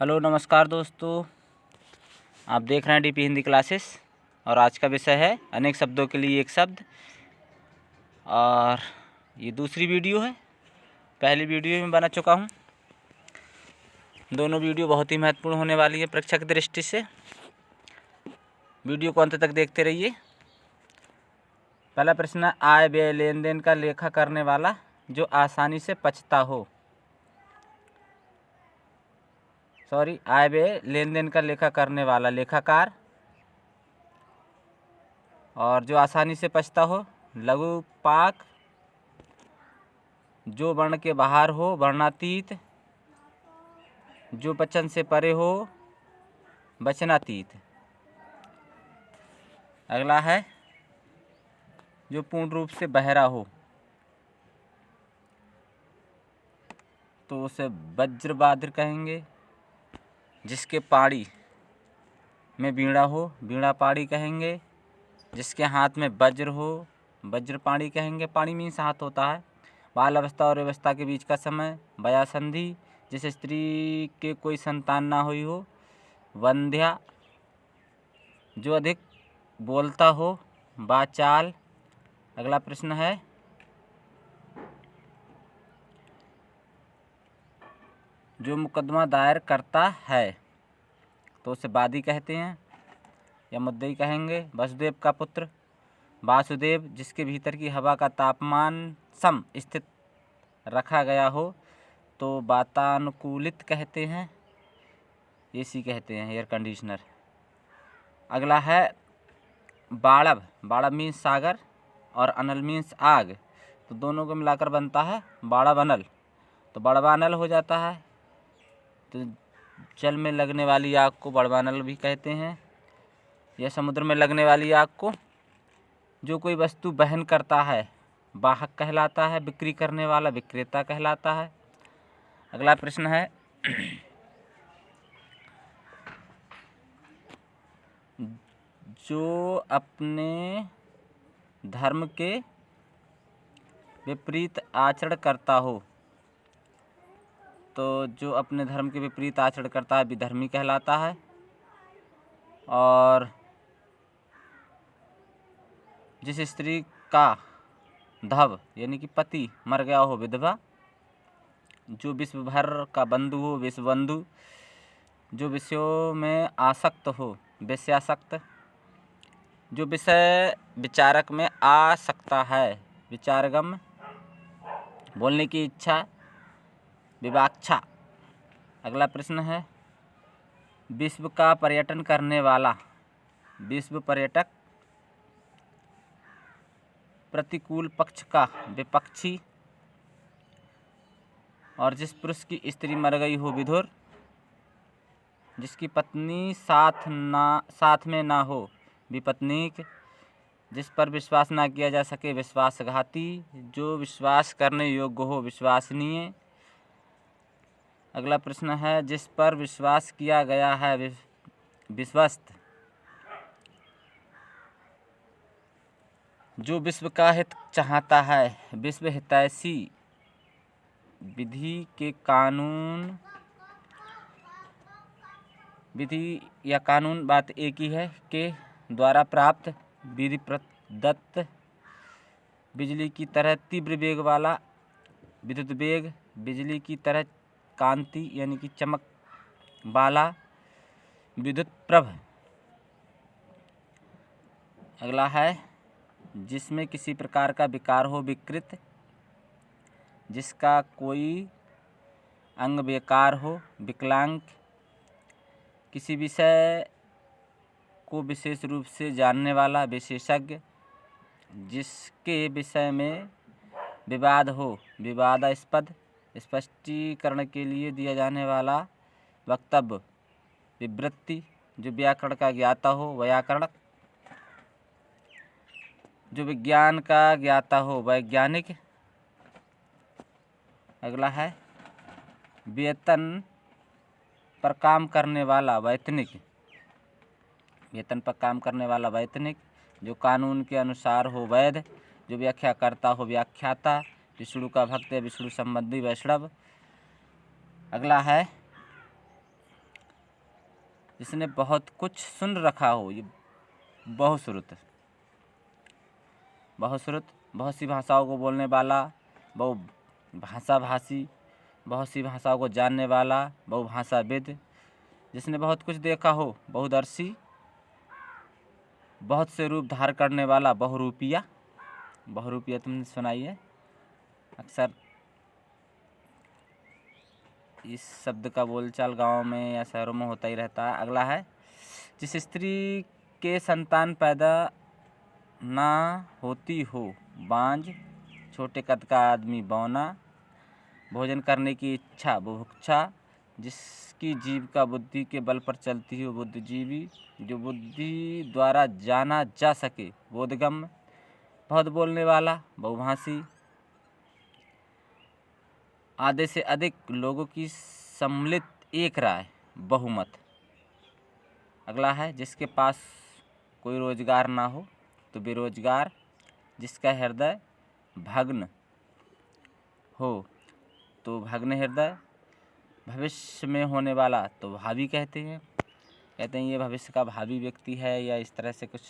Hello नमस्कार दोस्तों, आप देख रहे हैं डीपी हिंदी क्लासेस और आज का विषय है अनेक शब्दों के लिए एक शब्द। और ये दूसरी वीडियो है, पहली वीडियो में बना चुका हूँ। दोनों वीडियो बहुत ही महत्वपूर्ण होने वाली है परीक्षा की दृष्टि से। वीडियो को अंत तक देखते रहिए। पहला प्रश्न है, आय व्यय लेन देन का लेखा करने वाला जो आसानी से पचता हो। आय व्यय लेन देन का लेखा करने वाला लेखाकार, और जो आसानी से पचता हो लघु पाक, जो वर्ण के बाहर हो वर्णातीत, जो वचन से परे हो वचनातीत। अगला है, जो पूर्ण रूप से बहरा हो तो उसे वज्रबाद्र कहेंगे। जिसके पाड़ी में वीणा हो वीणा पाड़ी कहेंगे। जिसके हाथ में वज्र हो वज्र पाणी कहेंगे। पाणी मीन्स हाथ होता है। बाल अवस्था और अवस्था के बीच का समय वया संधि। जिस स्त्री के कोई संतान ना हुई हो वंध्या। जो अधिक बोलता हो वाचाल। अगला प्रश्न है, जो मुकदमा दायर करता है तो उसे वादी कहते हैं या मुद्दई कहेंगे। वसुदेव का पुत्र वासुदेव। जिसके भीतर की हवा का तापमान सम स्थित रखा गया हो तो वातानुकूलित कहते हैं, एसी कहते हैं, एयर कंडीशनर। अगला है, बाड़व। बाड़व मीन्स सागर और अनल मीन्स आग, तो दोनों को मिलाकर बनता है बाड़व अनल, तो बड़वानल हो जाता है। तो जल में लगने वाली आग को बड़वानल भी कहते हैं, या समुद्र में लगने वाली आग को। जो कोई वस्तु वहन करता है वाहक कहलाता है। बिक्री करने वाला विक्रेता कहलाता है। अगला प्रश्न है, जो अपने धर्म के विपरीत आचरण करता हो, तो जो अपने धर्म के विपरीत आचरण करता है विधर्मी कहलाता है। और जिस स्त्री का धव यानी कि पति मर गया हो विधवा। जो विश्व भर का बंधु हो विश्व बंधु। जो विषयों में आसक्त हो विषयासक्त। जो विषय विचारक में आ सकता है विचारगम। बोलने की इच्छा विवाक्षा। अगला प्रश्न है, विश्व का पर्यटन करने वाला विश्व पर्यटक। प्रतिकूल पक्ष का विपक्षी। और जिस पुरुष की स्त्री मर गई हो विधुर। जिसकी पत्नी साथ में ना हो विपत्नीक। जिस पर विश्वास ना किया जा सके विश्वासघाती। जो विश्वास करने योग्य हो विश्वसनीय। अगला प्रश्न है, जिस पर विश्वास किया गया है विश्वस्त। जो विश्व का हित चाहता है विश्व हितैषी। विधि या कानून बात एक ही है के द्वारा प्राप्त विधि प्रदत्त। बिजली की तरह तीव्र वेग वाला विद्युत वेग। बिजली की तरह कांति यानी कि चमक वाला विद्युत प्रभ। अगला है, जिसमें किसी प्रकार का विकार हो विकृत। जिसका कोई अंग बेकार हो विकलांग। किसी विषय को विशेष रूप से जानने वाला विशेषज्ञ। जिसके विषय में विवाद हो विवादास्पद। स्पष्टीकरण के लिए दिया जाने वाला वक्तव्य विवृत्ति। जो व्याकरण का ज्ञाता हो व्याकरणक। जो विज्ञान का ज्ञाता हो वैज्ञानिक। अगला है, वेतन पर काम करने वाला वैतनिक। वेतन पर काम करने वाला वैतनिक। जो कानून के अनुसार हो वैध। जो व्याख्या करता हो व्याख्याता। विष्णु का भक्त या विष्णु संबंधी वैष्णव। अगला है, जिसने बहुत कुछ सुन रखा हो, ये बहुश्रुत। बहुश्रुत बहुत सी भाषाओं को बोलने वाला, बहुभाषा भाषी, बहुत सी भाषाओं को जानने वाला, बहुभाषाविद। जिसने बहुत कुछ देखा हो, बहुदर्शी, बहुत से रूप धार करने वाला, बहुरूपिया। बहुरूपिया तुमने सुनाई है, अक्सर इस शब्द का बोलचाल गाँव में या शहरों में होता ही रहता है। अगला है, जिस स्त्री के संतान पैदा ना होती हो, बांझ, छोटे कद का आदमी बौना, भोजन करने की इच्छा बुभुक्षा, जिसकी जीविका बुद्धि के बल पर चलती हो, बुद्धिजीवी, जो बुद्धि द्वारा जाना जा सके, बोधगम्य, बहुत बोलने वाला, बहुभाषी, आधे से अधिक लोगों की सम्मिलित एक राय, बहुमत। अगला है, जिसके पास कोई रोजगार ना हो तो बेरोजगार, जिसका हृदय भग्न हो तो भग्न हृदय, भविष्य में होने वाला तो भावी कहते हैं ये भविष्य का भावी व्यक्ति है, या इस तरह से कुछ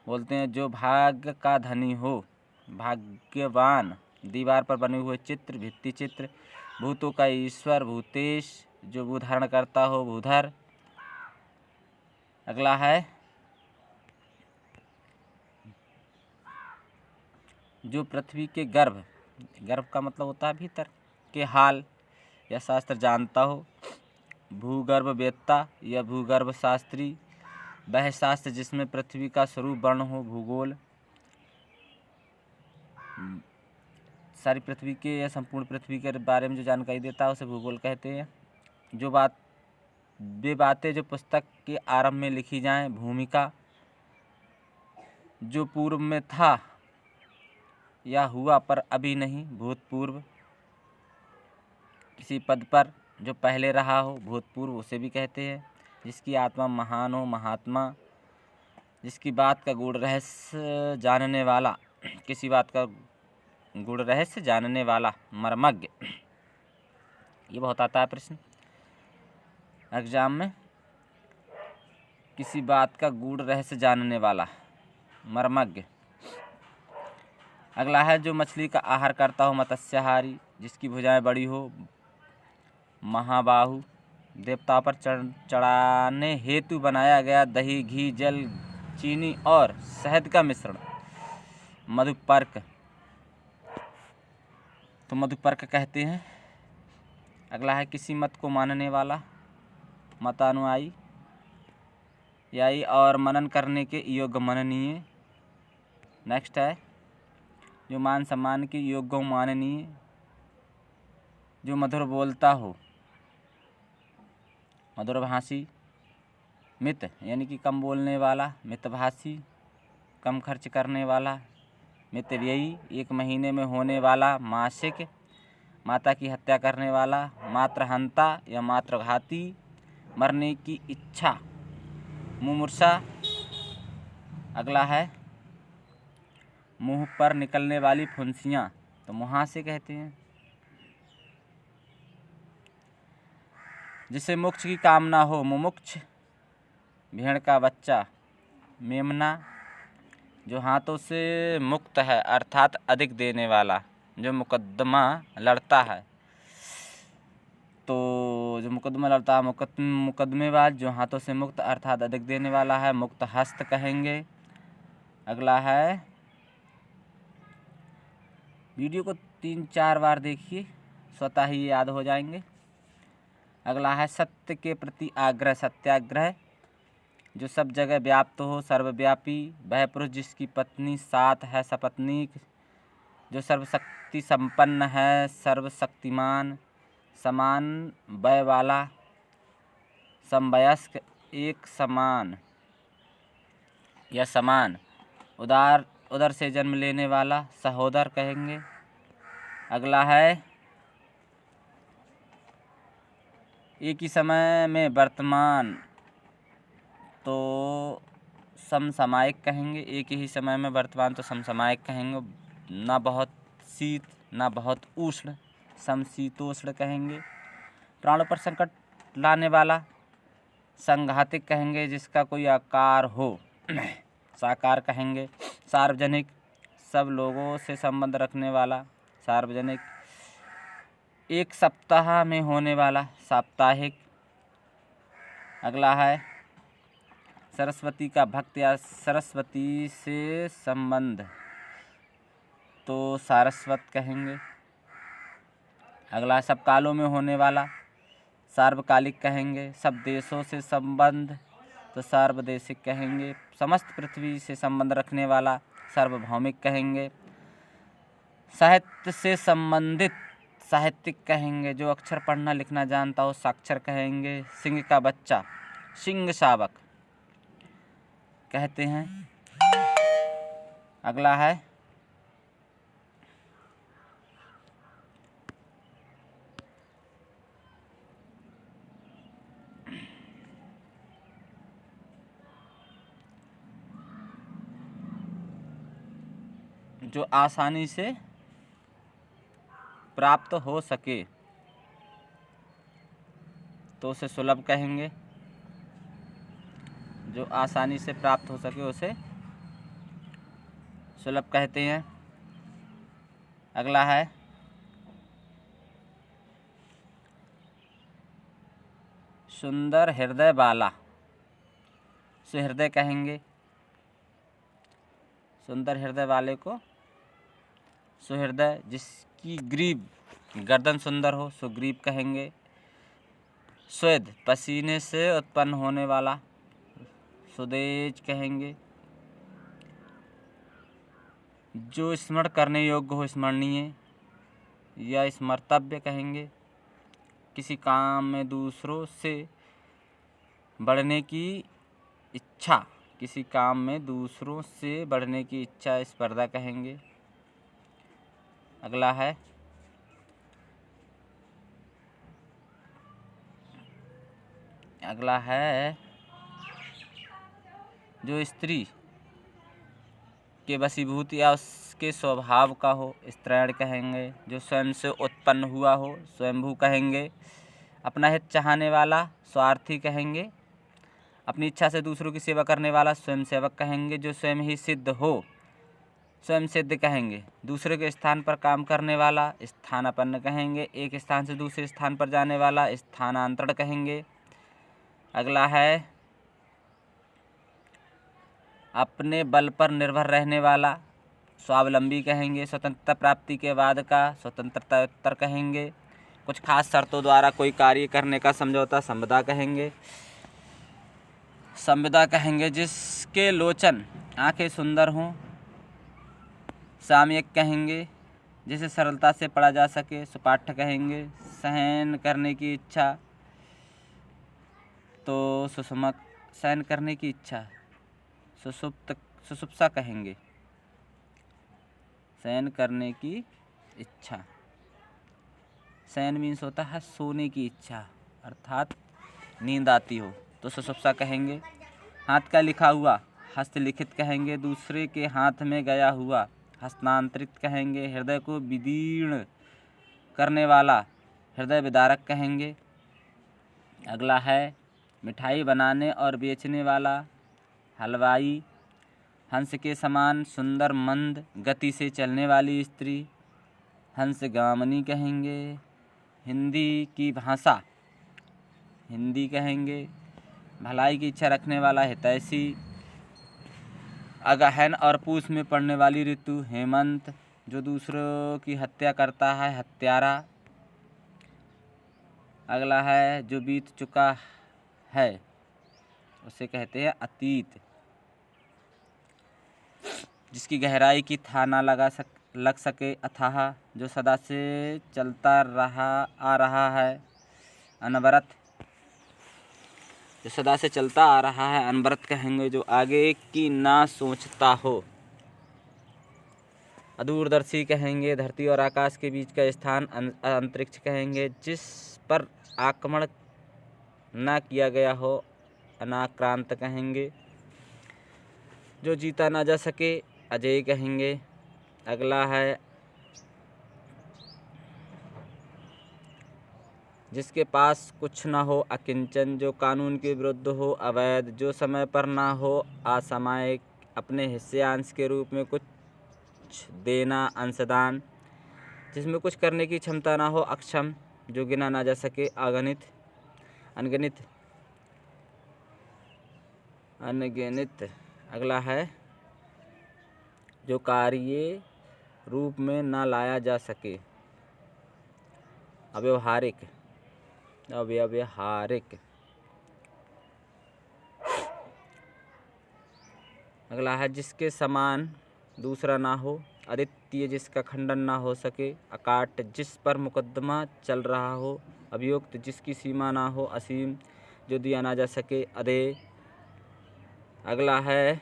बोलते हैं। जो भाग्य का धनी हो, भाग्यवान, दीवार पर बने हुए चित्र, भित्ति चित्र, भूतों का ईश्वर, भूतेश, जो भू धारण करता हो, भूधर। अगला है, जो पृथ्वी के गर्भ, गर्भ का मतलब होता है भीतर, के हाल या शास्त्र जानता हो, भूगर्भ वेत्ता या भूगर्भ शास्त्री, वह शास्त्र जिसमें पृथ्वी का स्वरूप वर्ण हो, भूगोल, सारी पृथ्वी के या संपूर्ण पृथ्वी के बारे में जो जानकारी देता है उसे भूगोल कहते हैं। जो वे बातें जो पुस्तक के आरंभ में लिखी जाएं, भूमिका, जो पूर्व में था या हुआ पर अभी नहीं, भूतपूर्व, किसी पद पर जो पहले रहा हो, भूतपूर्व, उसे भी कहते हैं। जिसकी आत्मा महान हो, महात्मा, जिसकी बात का गूढ़ रहस्य जानने वाला, किसी बात का गूढ़ रहस्य जानने वाला, मर्मज्ञ। ये बहुत आता है प्रश्न एग्जाम में, किसी बात का गूढ़ रहस्य जानने वाला, मर्मज्ञ। अगला है, जो मछली का आहार करता हो, मत्स्याहारी, जिसकी भुजाएं बड़ी हो, महाबाहु, देवता पर चढ़ाने हेतु बनाया गया दही, घी, जल, चीनी और शहद का मिश्रण, मधुपर्क, तो मधुपर्क कहते हैं। अगला है, किसी मत को मानने वाला, मतानुयायी, याई और मनन करने के योग्य, मननीय। नेक्स्ट है, जो मान सम्मान के योग्य, माननीय, जो मधुर बोलता हो, मधुरभाषी, मित यानी कि कम बोलने वाला, मितभाषी, कम खर्च करने वाला, मितव्ययी, एक महीने में होने वाला, मासिक, माता की हत्या करने वाला, मातृहंता या मातृघाती, मरने की इच्छा, मुमूर्षा। अगला है, मुंह पर निकलने वाली फुंसियाँ, तो मुहासे कहते हैं। जिसे मोक्ष की कामना हो, मुमुक्ष, भेड़ का बच्चा, मेमना, जो हाथों से मुक्त है अर्थात अधिक देने वाला, जो मुकदमा लड़ता है, तो जो मुकदमा लड़ता है, मुकदमेबाज, जो हाथों से मुक्त अर्थात अधिक देने वाला है, मुक्त हस्त कहेंगे। अगला है, वीडियो को 3-4 बार देखिए, स्वतः ही याद हो जाएंगे। अगला है, सत्य के प्रति आग्रह, सत्याग्रह, जो सब जगह व्याप्त हो, सर्वव्यापी, वह पुरुष जिसकी पत्नी 7 है, सपत्नीक, जो सर्वशक्ति संपन्न है, सर्वशक्तिमान, समान वय वाला, समवयस्क, एक समान या समान, उदर से जन्म लेने वाला, सहोदर कहेंगे। अगला है, एक ही समय में वर्तमान, तो समसामयिक कहेंगे। एक ही समय में वर्तमान तो समसामयिक कहेंगे। ना बहुत शीत ना बहुत उष्ण, समशीतोष्ण कहेंगे। प्राणों पर संकट लाने वाला, संघातिक कहेंगे जिसका कोई आकार हो। साकार कहेंगे। सार्वजनिक, सब लोगों से संबंध रखने वाला। सार्वजनिक। एक सप्ताह में होने वाला। साप्ताहिक। अगला है सरस्वती का भक्त या सरस्वती से संबंध, तो सारस्वत कहेंगे। अगला सब कालों में होने वाला। सार्वकालिक कहेंगे। सब देशों से संबंध, तो सार्वदेशिक कहेंगे। समस्त पृथ्वी से संबंध रखने वाला सार्वभौमिक कहेंगे। साहित्य से संबंधित साहित्यिक कहेंगे। जो अक्षर पढ़ना लिखना जानता हो साक्षर कहेंगे। सिंह का बच्चा सिंह शावक कहते हैं। अगला है जो आसानी से प्राप्त हो सके तो उसे सुलभ कहेंगे। जो आसानी से प्राप्त हो सके उसे सुलभ कहते हैं। अगला है सुंदर हृदय वाला, सुहृदय कहेंगे। सुंदर हृदय वाले को सुहृदय। जिसकी ग्रीव गर्दन सुंदर हो सुग्रीव कहेंगे। स्वेद पसीने से उत्पन्न होने वाला सुदेज कहेंगे। जो स्मरण करने योग्य हो स्मरणीय या स्मर्तव्य कहेंगे। किसी काम में दूसरों से बढ़ने की इच्छा, किसी काम में दूसरों से बढ़ने की इच्छा स्पर्धा कहेंगे। अगला है जो स्त्री के वशीभूत या उसके स्वभाव का हो स्त्रैण कहेंगे। जो स्वयं से उत्पन्न हुआ हो स्वयंभू कहेंगे। अपना हित चाहने वाला स्वार्थी कहेंगे। अपनी इच्छा से दूसरों की सेवा करने वाला स्वयंसेवक कहेंगे। जो स्वयं ही सिद्ध हो स्वयं सिद्ध कहेंगे। दूसरे के स्थान पर काम करने वाला स्थानापन्न कहेंगे। एक स्थान से दूसरे स्थान पर जाने वाला स्थानांतरण कहेंगे। अगला है अपने बल पर निर्भर रहने वाला स्वावलंबी कहेंगे। स्वतंत्रता प्राप्ति के बाद का स्वतंत्रता उत्तर कहेंगे। कुछ खास शर्तों द्वारा कोई कार्य करने का समझौता संविदा कहेंगे। संविदा कहेंगे जिसके लोचन आंखें सुंदर हों। सामयिक कहेंगे जिसे सरलता से पढ़ा जा सके सुपाठ्य कहेंगे। सहन करने की इच्छा तो सुषमक, सहन करने की इच्छा सुषुप्सा कहेंगे। शयन करने की इच्छा, शयन मीन्स होता है सोने की इच्छा अर्थात नींद आती हो तो सुषुप्सा कहेंगे। हाथ का लिखा हुआ हस्तलिखित कहेंगे। दूसरे के हाथ में गया हुआ हस्तांतरित कहेंगे। हृदय को विदीर्ण करने वाला हृदय विदारक कहेंगे। अगला है मिठाई बनाने और बेचने वाला हलवाई। हंस के समान सुंदर मंद गति से चलने वाली स्त्री हंसगामिनी कहेंगे। हिंदी की भाषा हिंदी कहेंगे। भलाई की इच्छा रखने वाला हितैषी। अगहन और पूस में पड़ने वाली ऋतु हेमंत। जो दूसरों की हत्या करता है हत्यारा। अगला है जो बीत चुका है उसे कहते हैं अतीत। जिसकी गहराई की था ना लग सके अथाह। जो सदा से चलता आ रहा है अनवरत। जो सदा से चलता आ रहा है अनवरत कहेंगे। जो आगे की ना सोचता हो अदूरदर्शी कहेंगे। धरती और आकाश के बीच का स्थान अंतरिक्ष कहेंगे। जिस पर आक्रमण ना किया गया हो अनाक्रांत कहेंगे। जो जीता ना जा सके अजय कहेंगे। अगला है जिसके पास कुछ ना हो, अकिंचन, जो कानून के विरुद्ध हो, अवैध, जो समय पर ना हो, असामयिक, अपने हिस्सेयांश के रूप में कुछ देना, अंशदान, जिसमें कुछ करने की क्षमता ना हो, अक्षम, जो गिना ना जा सके, अगणित, अनगिनत, अनगिनत। अगला है जो कार्य रूप में ना लाया जा सके, अव्यवहारिक, अव्यवहारिक। अगला है जिसके समान दूसरा ना हो, अद्वितीय, जिसका खंडन ना हो सके, अकाट, जिस पर मुकदमा चल रहा हो, अभियुक्त, जिसकी सीमा ना हो, असीम, जो दिया ना जा सके, अदेय। अगला है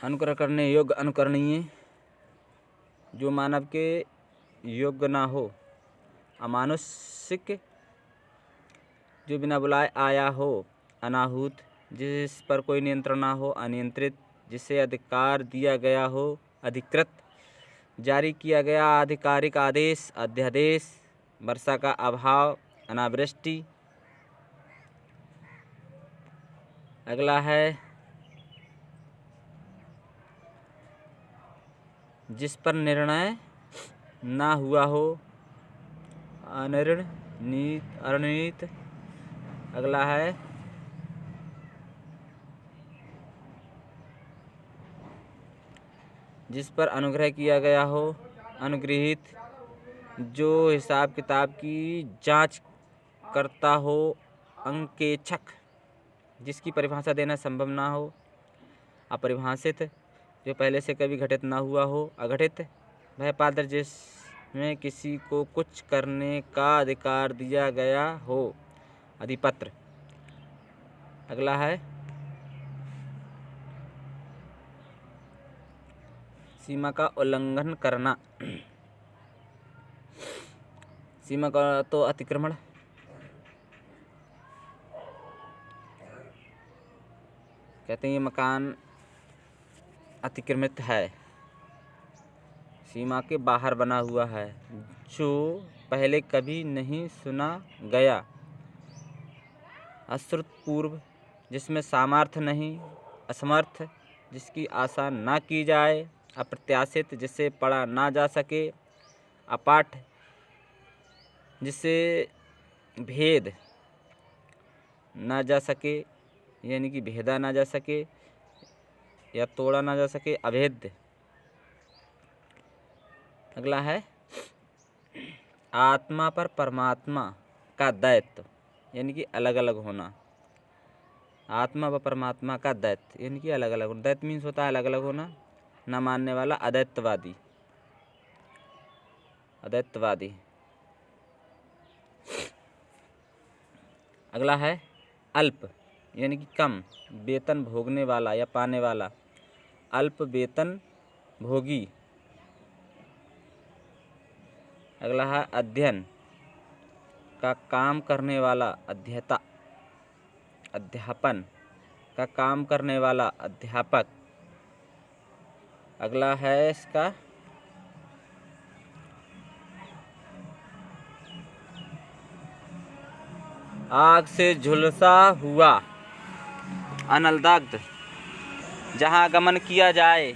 अनुकरण करने योग्य, अनुकरणीय, जो मानव के योग्य ना हो, अमानुषिक, जो बिना बुलाए आया हो, अनाहूत, जिस पर कोई नियंत्रण ना हो, अनियंत्रित, जिसे अधिकार दिया गया हो, अधिकृत, जारी किया गया आधिकारिक आदेश, अध्यादेश, वर्षा का अभाव, अनावृष्टि। अगला है जिस पर निर्णय ना हुआ हो, अनिर्णीत। अगला है जिस पर अनुग्रह किया गया हो, अनुगृहीत, जो हिसाब किताब की जांच करता हो, अंकेक्षक, जिसकी परिभाषा देना संभव ना हो, अपरिभाषित, जो पहले से कभी घटित ना हुआ हो, अघटित, भयपात्र, जिसमें किसी को कुछ करने का अधिकार दिया गया हो, अधिपत्र। अगला है सीमा का उल्लंघन करना, सीमा का तो अतिक्रमण, कहते हैं ये मकान अतिक्रमित है, सीमा के बाहर बना हुआ है, जो पहले कभी नहीं सुना गया, अश्रुतपूर्व, जिसमें सामर्थ्य नहीं, असमर्थ, जिसकी आशा ना की जाए, अप्रत्याशित, जिसे पढ़ा ना जा सके, अपाठ, जिसे भेद ना जा सके, यानी कि भेदा ना जा सके या तोड़ा ना जा सके, अभेद्य। अगला है आत्मा पर परमात्मा का दैत्य, यानी कि अलग अलग होना, आत्मा व परमात्मा का दैत्य, यानी कि अलग अलग होना। दैत्य मीन्स होता है अलग अलग होना, न मानने वाला, अदैत्यवादी, अदैत्यवादी। अगला है अल्प, यानी कि कम वेतन भोगने वाला या पाने वाला, अल्प वेतन भोगी। अगला है अध्ययन का काम करने वाला, अध्येता, अध्यापन का काम करने वाला, अध्यापक। अगला है इसका आग से झुलसा हुआ, अनलदग्ध, जहाँ गमन किया जाए,